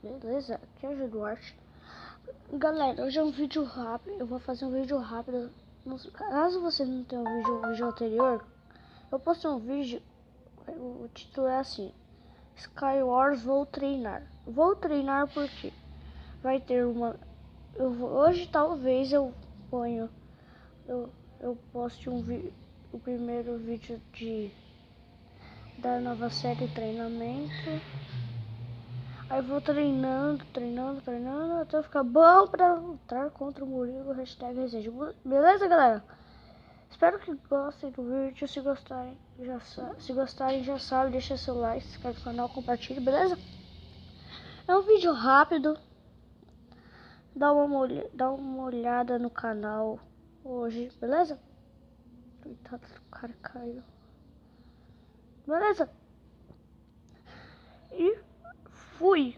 Beleza? Aqui é o Duarte. Galera, hoje é um vídeo rápido. Eu vou fazer um vídeo rápido. Caso você não tenha um vídeo anterior, eu postei um vídeo. O título é assim: Skywars vou treinar. Vou treinar porque vai ter uma. Hoje talvez eu ponho. Eu poste o primeiro vídeo da nova série treinamento. Aí vou treinando até ficar bom pra lutar contra o Murilo. Hashtag Resenha. Beleza, galera? Espero que gostem do vídeo. Se gostarem, já sabe, deixa seu like, se inscreve no canal, compartilha, beleza? É um vídeo rápido. Dá uma olhada no canal hoje, beleza? Coitado do cara, caiu. Beleza? E fui!